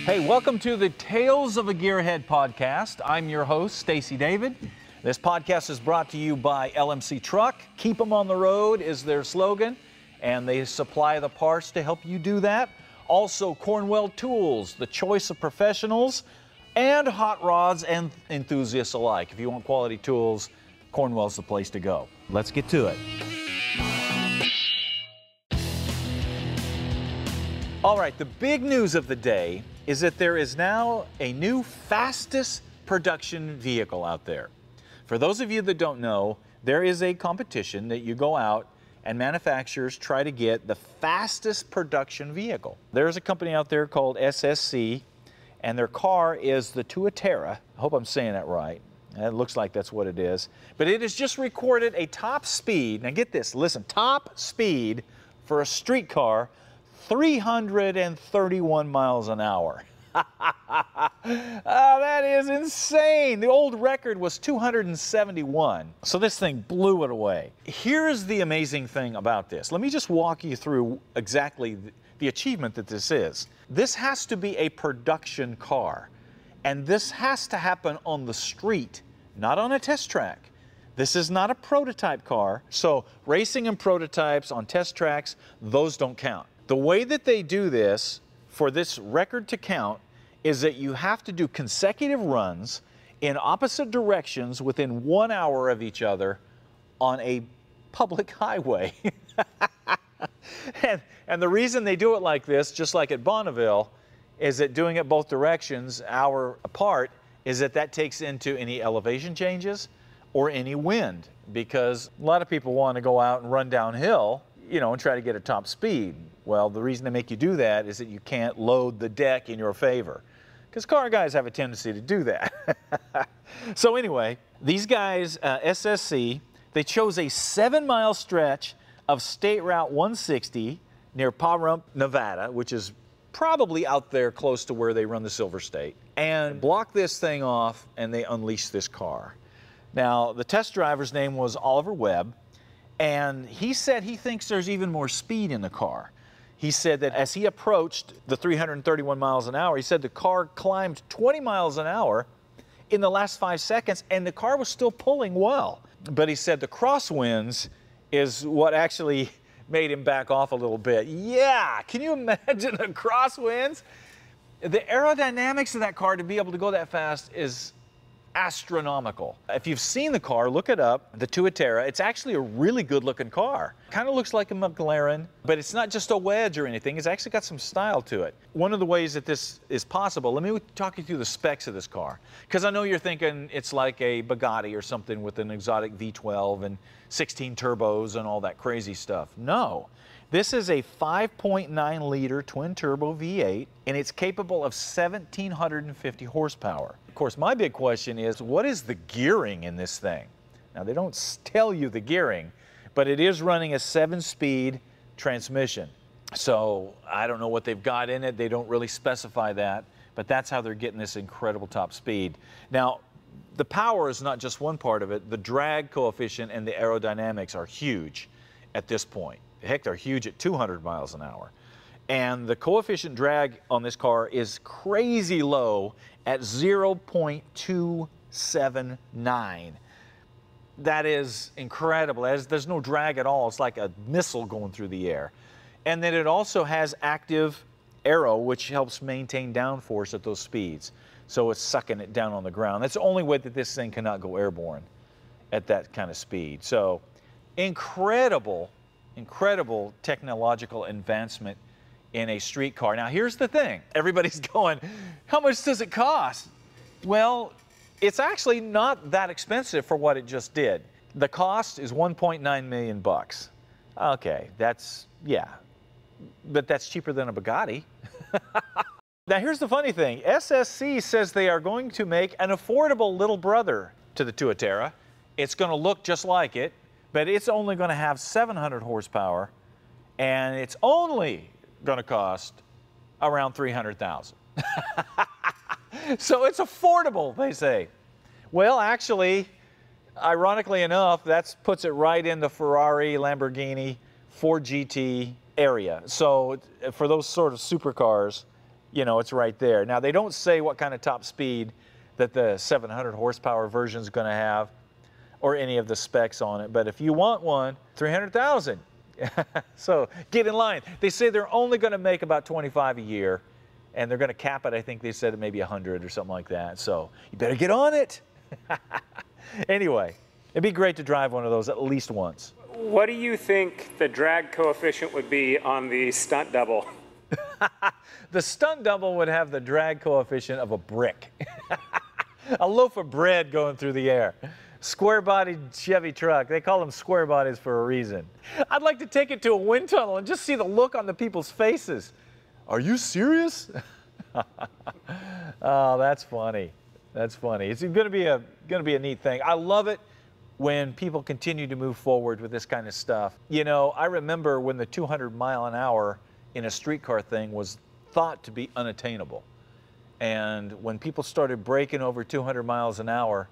Hey, welcome to the Tales of a Gearhead podcast. I'm your host, Stacey David. This podcast is brought to you by LMC Truck. Keep them on the road is their slogan, and they supply the parts to help you do that. Also, Cornwell Tools, the choice of professionals and hot rods and enthusiasts alike. If you want quality tools, Cornwell's the place to go. Let's get to it. All right, the big news of the day is that there is now a new fastest production vehicle out there. For those of you that don't know, there is a competition that you go out and manufacturers try to get the fastest production vehicle. There's a company out there called SSC, and their car is the Tuatara. I hope I'm saying that right. It looks like that's what it is. But it has just recorded a top speed, now get this, listen, top speed for a street car, 331 miles an hour. That is insane. The old record was 271. So this thing blew it away. Here's the amazing thing about this. Let me just walk you through exactly the achievement that this is. This has to be a production car, and this has to happen on the street, not on a test track. This is not a prototype car, so racing and prototypes on test tracks, those don't count. The way that they do this, for this record to count, is that you have to do consecutive runs in opposite directions within 1 hour of each other on a public highway. And the reason they do it like this, just like at Bonneville, is that doing it both directions, hour apart, is that takes into any elevation changes or any wind, because a lot of people want to go out and run downhill, you know, and try to get a top speed. Well, the reason they make you do that is that you can't load the deck in your favor, because car guys have a tendency to do that. So anyway, these guys, SSC, they chose a 7-mile stretch of State Route 160 near Pahrump, Nevada, which is probably out there close to where they run the Silver State, and blocked this thing off, and they unleashed this car. Now, the test driver's name was Oliver Webb, and he said he thinks there's even more speed in the car. He said that as he approached the 331 miles an hour, he said the car climbed 20 miles an hour in the last 5 seconds, and the car was still pulling well. But he said the crosswinds is what actually made him back off a little bit. Yeah, can you imagine the crosswinds? The aerodynamics of that car to be able to go that fast is astronomical. If you've seen the car, look it up, the Tuatara. It's actually a really good looking car. Kind of looks like a McLaren, but it's not just a wedge or anything. It's actually got some style to it. One of the ways that this is possible, let me talk you through the specs of this car, because I know you're thinking it's like a Bugatti or something with an exotic V12 and 16 turbos and all that crazy stuff. No. This is a 5.9 liter twin turbo V8, and it's capable of 1,750 horsepower. Of course, my big question is, what is the gearing in this thing? Now, they don't tell you the gearing, but it is running a 7-speed transmission. So I don't know what they've got in it. They don't really specify that, but that's how they're getting this incredible top speed. Now, the power is not just one part of it. The drag coefficient and the aerodynamics are huge at this point. Heck, they're huge at 200 miles an hour. And the coefficient drag on this car is crazy low at 0.279. That is incredible. There's no drag at all. It's like a missile going through the air. And then it also has active aero, which helps maintain downforce at those speeds. So it's sucking it down on the ground. That's the only way that this thing cannot go airborne at that kind of speed. So incredible technological advancement in a street car. Now, here's the thing. Everybody's going, how much does it cost? Well, it's actually not that expensive for what it just did. The cost is 1.9 million bucks. Okay, yeah, but that's cheaper than a Bugatti. Now, here's the funny thing. SSC says they are going to make an affordable little brother to the Tuatara. It's going to look just like it, but it's only going to have 700 horsepower, and it's only going to cost around $300,000. So it's affordable, they say. Well, actually, ironically enough, that puts it right in the Ferrari, Lamborghini, Ford GT area. So for those sort of supercars, you know, it's right there. Now, they don't say what kind of top speed that the 700 horsepower version is going to have or any of the specs on it. But if you want one, 300,000. So get in line. They say they're only going to make about 25 a year, and they're going to cap it, I think they said, at maybe 100 or something like that. So you better get on it. Anyway, it'd be great to drive one of those at least once. What do you think the drag coefficient would be on the stunt double? The stunt double would have the drag coefficient of a brick. A loaf of bread going through the air. Square-bodied Chevy truck. They call them square bodies for a reason. I'd like to take it to a wind tunnel and just see the look on the people's faces. Are you serious? Oh, that's funny. That's funny. It's going to be a neat thing. I love it when people continue to move forward with this kind of stuff. You know, I remember when the 200 mile an hour in a streetcar thing was thought to be unattainable. And when people started breaking over 200 miles an hour,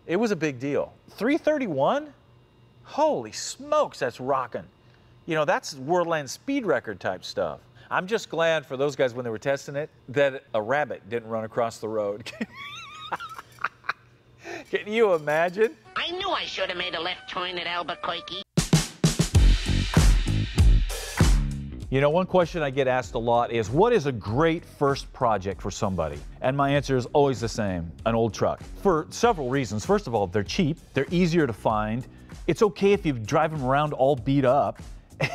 it was a big deal. 331? Holy smokes, that's rocking. You know, that's world-land speed record type stuff. I'm just glad for those guys when they were testing it that a rabbit didn't run across the road. Can you imagine? I knew I should have made a left turn at Albuquerque. You know, one question I get asked a lot is, what is a great first project for somebody? And my answer is always the same: an old truck. For several reasons. First of all, they're cheap, they're easier to find. It's okay if you drive them around all beat up.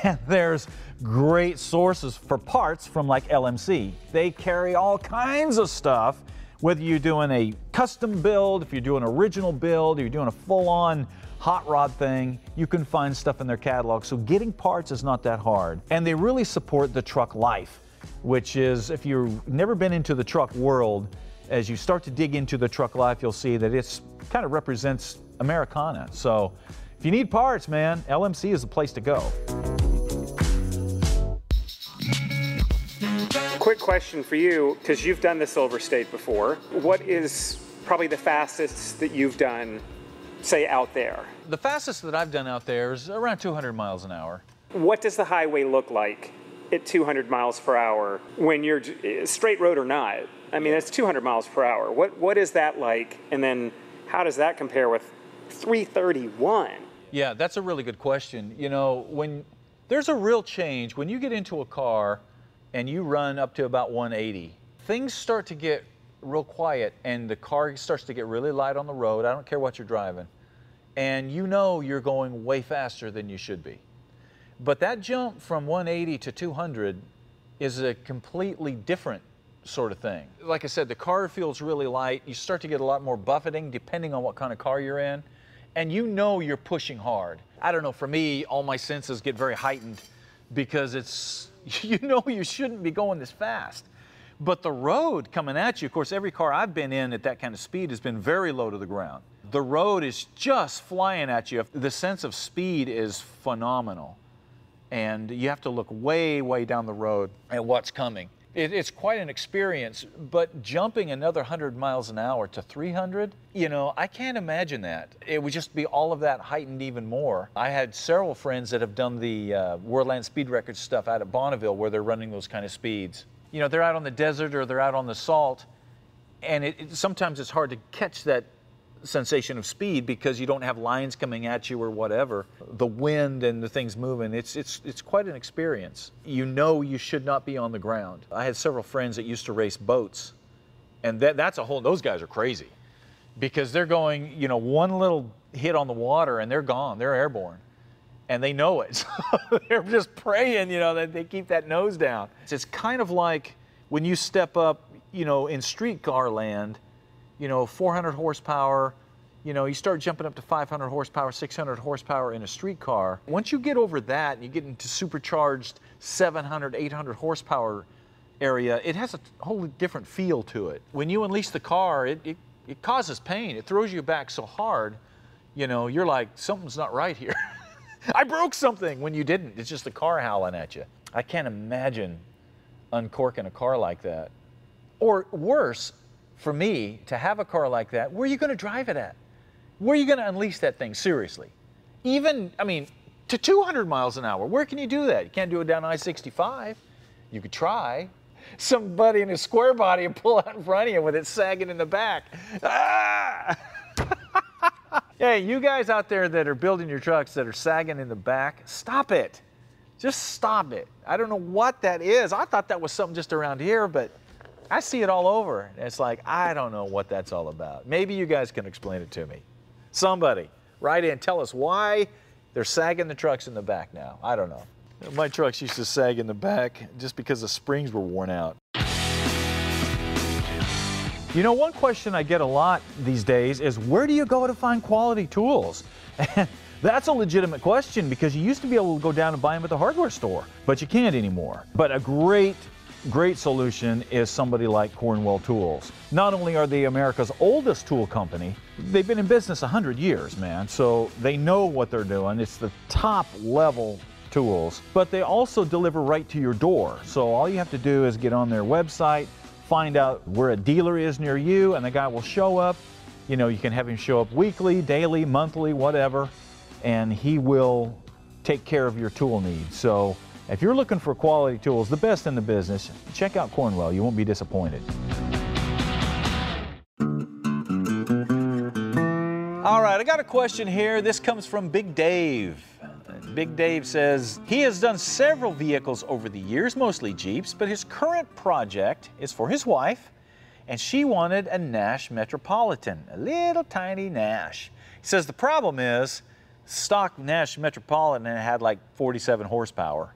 And there's great sources for parts from like LMC. They carry all kinds of stuff, whether you're doing a custom build, if you're doing an original build, you're doing a full-on hot rod thing, you can find stuff in their catalog. So getting parts is not that hard. And they really support the truck life, which is, if you've never been into the truck world, as you start to dig into the truck life, you'll see that it's kind of represents Americana. So if you need parts, man, LMC is the place to go. Quick question for you, because you've done the Silver State before. What is probably the fastest that you've done, say, out there? The fastest that I've done out there is around 200 miles an hour. What does the highway look like at 200 miles per hour when you're straight road or not? I mean, it's 200 miles per hour. What is that like? And then how does that compare with 331? Yeah, that's a really good question. You know, when there's a real change, when you get into a car and you run up to about 180, things start to get real quiet and the car starts to get really light on the road. I don't care what you're driving. And you know you're going way faster than you should be. But that jump from 180 to 200 is a completely different sort of thing. Like I said, the car feels really light. You start to get a lot more buffeting depending on what kind of car you're in. And you know you're pushing hard. I don't know, for me, all my senses get very heightened because it's, you know you shouldn't be going this fast. But the road coming at you, of course, every car I've been in at that kind of speed has been very low to the ground. The road is just flying at you. The sense of speed is phenomenal. And you have to look way, way down the road at what's coming. It's quite an experience, but jumping another 100 miles an hour to 300, you know, I can't imagine that. It would just be all of that heightened even more. I had several friends that have done the Worldland Speed Records stuff out at Bonneville where they're running those kind of speeds. You know, they're out on the desert or they're out on the salt, and sometimes it's hard to catch that sensation of speed because you don't have lines coming at you or whatever. The wind and the things moving, it's quite an experience. You know you should not be on the ground. I had several friends that used to race boats, and that's a whole, those guys are crazy because they're going, you know, one little hit on the water and they're gone, they're airborne. And they know it, so they're just praying, you know, that they keep that nose down. It's kind of like when you step up, you know, in streetcar land, you know, 400 horsepower, you know, you start jumping up to 500 horsepower, 600 horsepower in a streetcar. Once you get over that and you get into supercharged 700, 800 horsepower area, it has a wholly different feel to it. When you unleash the car, it causes pain. It throws you back so hard, you know, you're like, something's not right here. I broke something when you didn't. It's just the car howling at you. I can't imagine uncorking a car like that. Or worse, for me, to have a car like that, where are you going to drive it at? Where are you going to unleash that thing, seriously? Even, I mean, to 200 miles an hour, where can you do that? You can't do it down I-65. You could try. somebody in a square body and pull out in front of you with it sagging in the back. Ah! Hey, you guys out there that are building your trucks that are sagging in the back, stop it. Just stop it. I don't know what that is. I thought that was something just around here, but I see it all over. It's like, I don't know what that's all about. Maybe you guys can explain it to me. Somebody, write in, tell us why they're sagging the trucks in the back now. I don't know. My trucks used to sag in the back just because the springs were worn out. You know, one question I get a lot these days is, where do you go to find quality tools? And that's a legitimate question, because you used to be able to go down and buy them at the hardware store, but you can't anymore. But a great solution is somebody like Cornwell Tools. Not only are they America's oldest tool company, they've been in business 100 years, man, so they know what they're doing. It's the top level tools, but they also deliver right to your door. So all you have to do is get on their website, find out where a dealer is near you, and the guy will show up. You know, you can have him show up weekly, daily, monthly, whatever, and he will take care of your tool needs. So if you're looking for quality tools, the best in the business, check out Cornwell. You won't be disappointed. All right, I got a question here. This comes from Big Dave. Big Dave says he has done several vehicles over the years, mostly Jeeps, but his current project is for his wife, and she wanted a Nash Metropolitan, a little tiny Nash. He says the problem is, stock Nash Metropolitan had like 47 horsepower.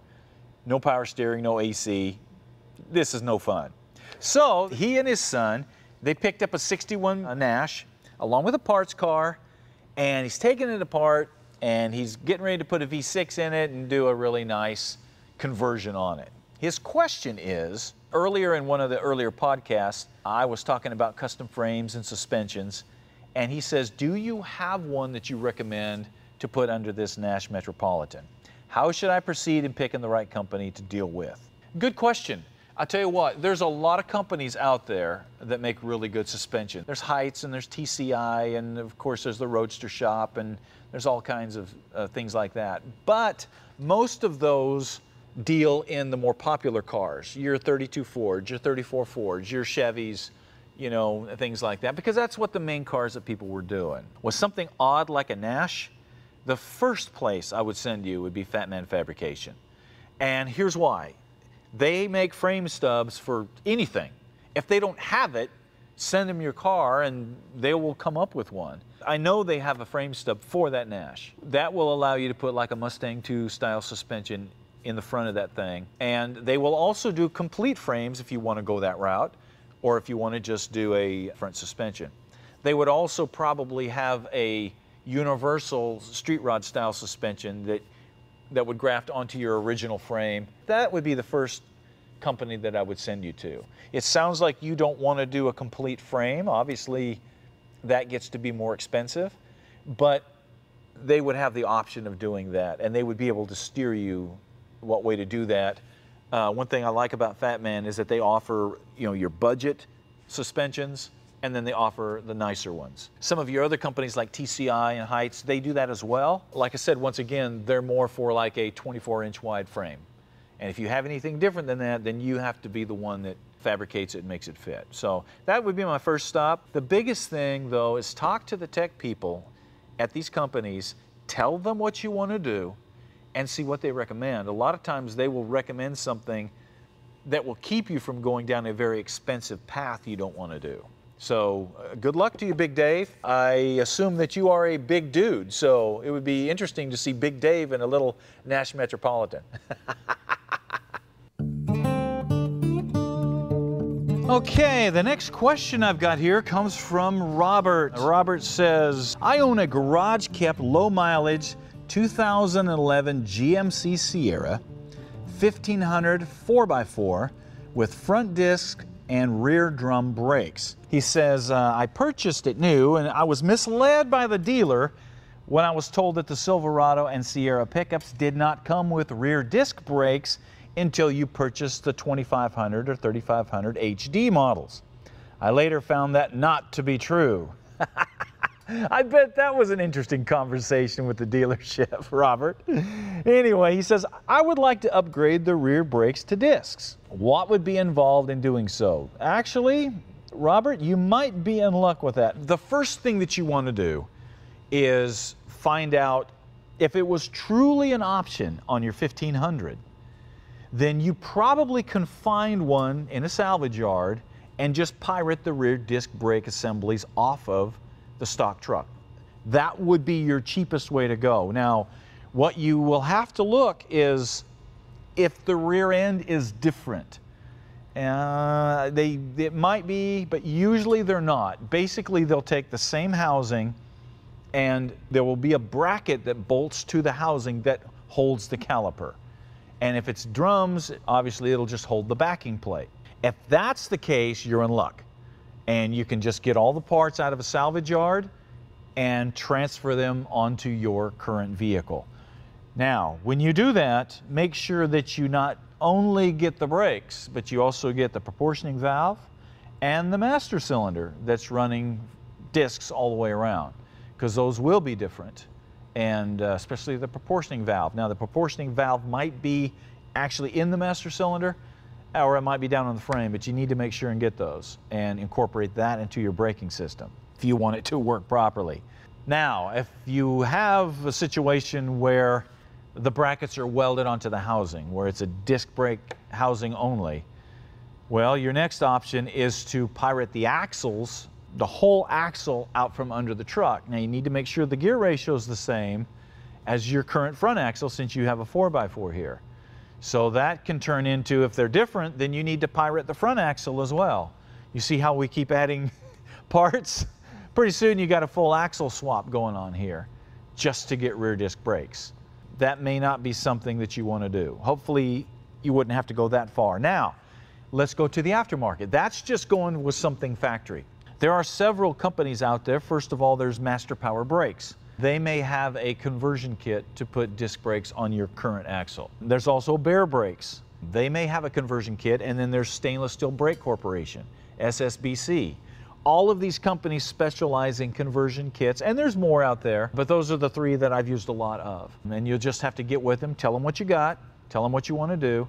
No power steering, no AC. This is no fun. So he and his son, they picked up a 61 Nash along with a parts car, and he's taking it apart, and he's getting ready to put a V6 in it and do a really nice conversion on it. His question is, earlier in one of the earlier podcasts, I was talking about custom frames and suspensions, and he says, do you have one that you recommend to put under this Nash Metropolitan? How should I proceed in picking the right company to deal with? Good question. I'll tell you what, there's a lot of companies out there that make really good suspension. There's Heights and there's TCI, and of course there's the Roadster Shop, and there's all kinds of things like that. But most of those deal in the more popular cars, your 32 Fords, your 34 Fords, your Chevys, you know, things like that, because that's what the main cars that people were doing. Was something odd like a Nash, the first place I would send you would be Fat Man Fabrication. And here's why. They make frame stubs for anything. If they don't have it, send them your car and they will come up with one. I know they have a frame stub for that Nash. That will allow you to put like a Mustang 2 style suspension in the front of that thing. And they will also do complete frames if you want to go that route, or if you want to just do a front suspension. They would also probably have a universal street rod style suspension that would graft onto your original frame. That would be the first company that I would send you to. It sounds like you don't want to do a complete frame. Obviously, that gets to be more expensive, but they would have the option of doing that, and they would be able to steer you what way to do that. One thing I like about Fat Man is that they offer, you know, your budget suspensions, and then they offer the nicer ones. Some of your other companies like TCI and Heights, they do that as well. Like I said, once again, they're more for like a 24-inch wide frame. And if you have anything different than that, then you have to be the one that fabricates it and makes it fit. So that would be my first stop. The biggest thing, though, is talk to the tech people at these companies, tell them what you want to do, and see what they recommend. A lot of times they will recommend something that will keep you from going down a very expensive path you don't want to do. So good luck to you, Big Dave. I assume that you are a big dude, so it would be interesting to see Big Dave in a little Nash Metropolitan. Okay, the next question I've got here comes from Robert. Robert says, I own a garage-kept, low-mileage 2011 GMC Sierra 1500 4x4 with front disc and rear drum brakes. He says, I purchased it new and I was misled by the dealer when I was told that the Silverado and Sierra pickups did not come with rear disc brakes until you purchased the 2500 or 3500 HD models. I later found that not to be true. I bet that was an interesting conversation with the dealership, Robert. Anyway, he says, I would like to upgrade the rear brakes to discs. What would be involved in doing so? Actually, Robert, you might be in luck with that. The first thing that you want to do is find out if it was truly an option on your 1500, then you probably can find one in a salvage yard and just pirate the rear disc brake assemblies off of the stock truck. That would be your cheapest way to go. Now, what you will have to look is if the rear end is different. It might be, but usually they're not. Basically, they'll take the same housing and there will be a bracket that bolts to the housing that holds the caliper. And if it's drums, obviously it'll just hold the backing plate. If that's the case, you're in luck. And you can just get all the parts out of a salvage yard and transfer them onto your current vehicle. Now, when you do that, make sure that you not only get the brakes, but you also get the proportioning valve and the master cylinder that's running discs all the way around, because those will be different, and especially the proportioning valve. Now, the proportioning valve might be actually in the master cylinder, or it might be down on the frame, but you need to make sure and get those and incorporate that into your braking system if you want it to work properly. Now, if you have a situation where the brackets are welded onto the housing, where it's a disc brake housing only, well, your next option is to pirate the axles, the whole axle out from under the truck. Now, you need to make sure the gear ratio is the same as your current front axle, since you have a 4x4 here. So that can turn into, if they're different, then you need to pirate the front axle as well. You see how we keep adding parts? Pretty soon you got a full axle swap going on here just to get rear disc brakes. That may not be something that you want to do. Hopefully you wouldn't have to go that far. Now, let's go to the aftermarket. That's just going with something factory. There are several companies out there. First of all, there's Master Power Brakes. They may have a conversion kit to put disc brakes on your current axle. There's also Bear Brakes. They may have a conversion kit, and then there's Stainless Steel Brake Corporation, SSBC. All of these companies specialize in conversion kits, and there's more out there, but those are the three that I've used a lot of. And you'll just have to get with them, tell them what you got, tell them what you want to do,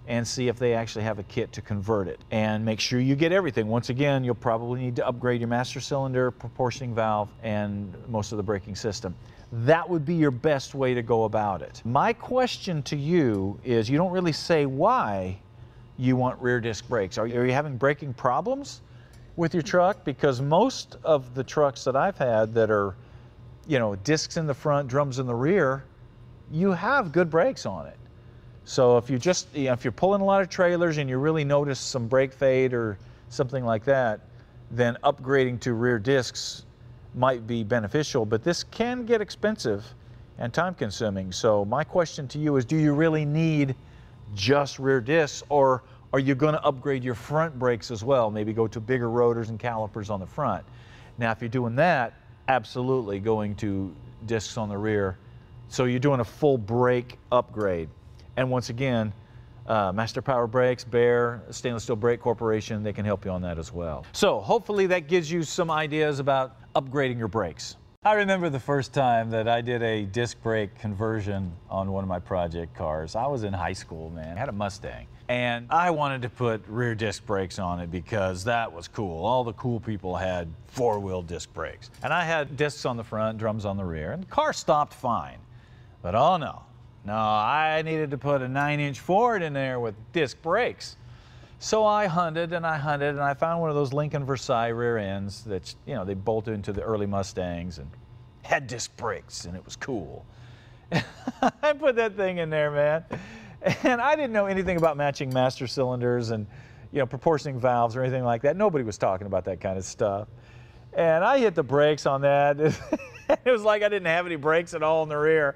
and see if they actually have a kit to convert it. And make sure you get everything. Once again, you'll probably need to upgrade your master cylinder, proportioning valve, and most of the braking system. That would be your best way to go about it. My question to you is, you don't really say why you want rear disc brakes. Are you having braking problems with your truck? Because most of the trucks that I've had that are, you know, discs in the front, drums in the rear, you have good brakes on it. So if you just, you know, if you're pulling a lot of trailers and you really notice some brake fade or something like that, then upgrading to rear discs might be beneficial, but this can get expensive and time consuming. So my question to you is, do you really need just rear discs, or are you going to upgrade your front brakes as well? Maybe go to bigger rotors and calipers on the front. Now, if you're doing that, absolutely going to discs on the rear. So you're doing a full brake upgrade. And once again, Master Power Brakes, Bear, Stainless Steel Brake Corporation, they can help you on that as well. So hopefully that gives you some ideas about upgrading your brakes. I remember the first time that I did a disc brake conversion on one of my project cars. I was in high school, man. I had a Mustang. And I wanted to put rear disc brakes on it because that was cool. All the cool people had four-wheel disc brakes. And I had discs on the front, drums on the rear, and the car stopped fine. But oh no. No, I needed to put a 9-inch Ford in there with disc brakes. So I hunted and I hunted, and I found one of those Lincoln Versailles rear ends that, you know, they bolted into the early Mustangs and had disc brakes, and it was cool. I put that thing in there, man. And I didn't know anything about matching master cylinders and, you know, proportioning valves or anything like that. Nobody was talking about that kind of stuff. And I hit the brakes on that. It was like I didn't have any brakes at all in the rear.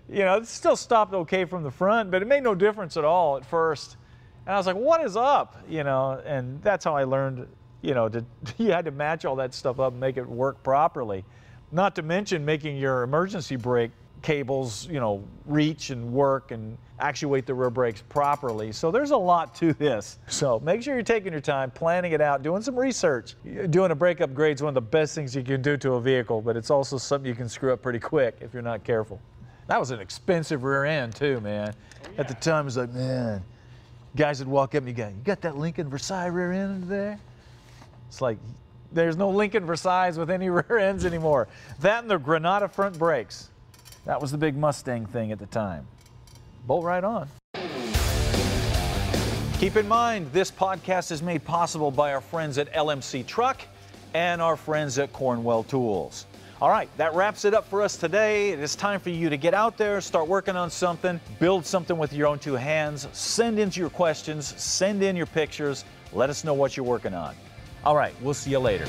You know, it still stopped okay from the front, but it made no difference at all at first. And I was like, what is up? You know, and that's how I learned, you know, you had to match all that stuff up and make it work properly. Not to mention making your emergency brake cables, you know, reach and work and actuate the rear brakes properly. So there's a lot to this. So make sure you're taking your time, planning it out, doing some research. Doing a brake upgrade is one of the best things you can do to a vehicle, but it's also something you can screw up pretty quick if you're not careful. That was an expensive rear end too, man. Oh, yeah. At the time, it was like, man, guys would walk up and you got that Lincoln Versailles rear end there? It's like, there's no Lincoln Versailles with any rear ends anymore. That and the Granada front brakes. That was the big Mustang thing at the time. Bolt right on. Keep in mind, this podcast is made possible by our friends at LMC Truck and our friends at Cornwell Tools. All right, that wraps it up for us today. It is time for you to get out there, start working on something, build something with your own two hands, send in your questions, send in your pictures, let us know what you're working on. All right, we'll see you later.